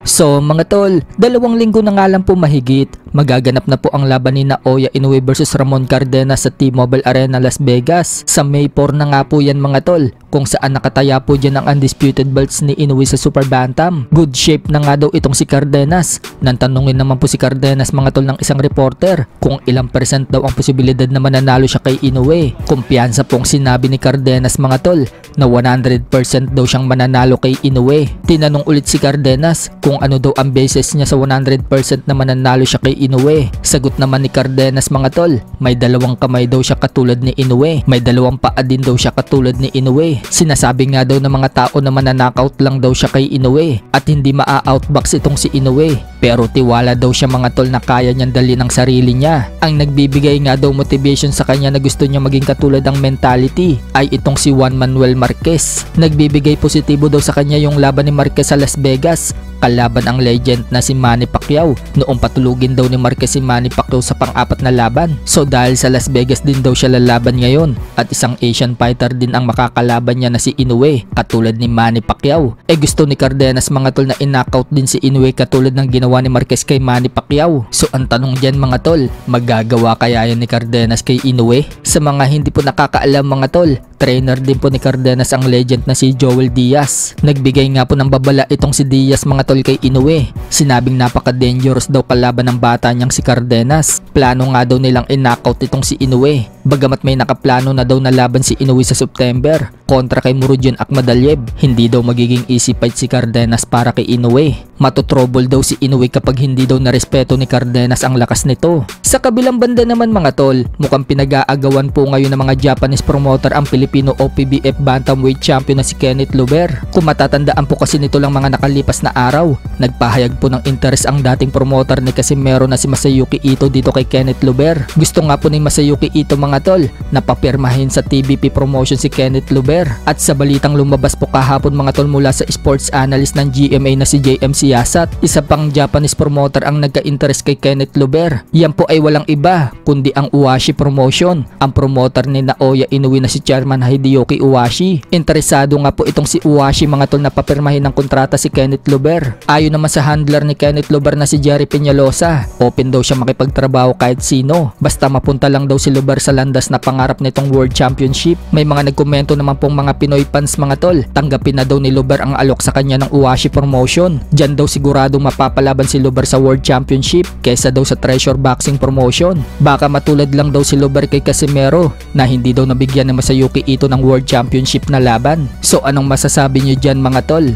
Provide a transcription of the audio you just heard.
So mga tol, 2 linggo na nga lang po mahigit, magaganap na po ang laban ni Naoya Inoue versus Ramon Cardenas sa T-Mobile Arena Las Vegas. Sa May 4 na nga po yan mga tol, kung saan nakataya po dyan ang undisputed belts ni Inoue sa Super Bantam. Good shape na nga daw itong si Cardenas. Nantanungin naman po si Cardenas mga tol ng isang reporter kung ilang percent daw ang posibilidad na mananalo siya kay Inoue. Kumpiyansa pong sinabi ni Cardenas mga tol na 100% daw siyang mananalo kay Inoue. Tinanong ulit si Cardenas kung ano daw ang basis niya sa 100% na mananalo siya kay Inoue. Sagot naman ni Cardenas mga tol, may 2 kamay daw siya katulad ni Inoue, may 2 paa din daw siya katulad ni Inoue. Sinasabi nga daw ng mga tao na mananakaut lang daw siya kay Inoue at hindi maa-outbox itong si Inoue. Pero tiwala daw siya mga tol na kaya niyang dali ng sarili niya. Ang nagbibigay nga daw motivation sa kanya na gusto niya maging katulad ng mentality ay itong si Juan Manuel Marquez. Nagbibigay positibo daw sa kanya yung laban ni Marquez sa Las Vegas kalaban ang legend na si Manny Pacquiao. Noong patulugin daw ni Marquez si Manny Pacquiao sa pang-4 na laban. So dahil sa Las Vegas din daw siya lalaban ngayon at isang Asian fighter din ang makakalaban niya na si Inoue katulad ni Manny Pacquiao. Gusto ni Cardenas mga tol na in-knockout din si Inoue katulad ng ginawa ni Marquez kay Manny Pacquiao. So ang tanong dyan mga tol, magagawa kaya yan ni Cardenas kay Inoue? Sa mga hindi po nakakaalam mga tol, trainer din po ni Cardenas ang legend na si Joel Diaz. Nagbigay nga po ng babala itong si Diaz mga tol kay Inoue. Sinabing napaka-dangerous daw kalaban ng bata niyang si Cardenas. Plano nga daw nilang in-knockout itong si Inoue. Bagamat may nakaplano na daw na laban si Inoue sa September kontra kay Murodjon Akhmadaliev, hindi daw magiging easy fight si Cardenas para kay Inoue. Matotrouble daw si Inoue kapag hindi daw narespeto ni Cardenas ang lakas nito. Sa kabilang banda naman mga tol, mukhang pinag-aagawan po ngayon ng mga Japanese promoter ang Filipino OPBF Bantamweight Champion na si Kenneth Luber. Kung matatandaan po kasi nito lang mga nakalipas na araw, nagpahayag po ng interest ang dating promoter ni Casimero na si Masayuki Ito dito kay Kenneth Luber. Gusto nga po ni Masayuki Ito mga tol na papirmahin sa TBP promotion si Kenneth Luber. At sa balitang lumabas po kahapon mga tol mula sa sports analyst ng GMA na si JM Siasat, isa pang Japanese promoter ang nagka-interest kay Kenneth Luber. Yan po ay walang iba kundi ang Uwashi Promotion, ang promoter ni Naoya Inoue na si Chairman Hideyoki Uwashi. Interesado nga po itong si Uwashi mga tol na papirmahin ng kontrata si Kenneth Luber. Ayon naman sa handler ni Kenneth Luber na si Jerry Peñalosa, open daw siya makipagtrabaho kahit sino basta mapunta lang daw si Luber sa landas na pangarap nitong World Championship. May mga nagkomento naman pong mga Pinoy fans mga tol, tanggapin na daw ni Luber ang alok sa kanya ng Uwashi Promotion. Diyan daw siguradong mapapalaban si Luber sa World Championship kesa daw sa Treasure Boxing Promotion. Baka matulad lang daw si Luber kay Casimero na hindi daw nabigyan ni Masayuki Ito ng World Championship na laban. So anong masasabi niyo dyan mga tol?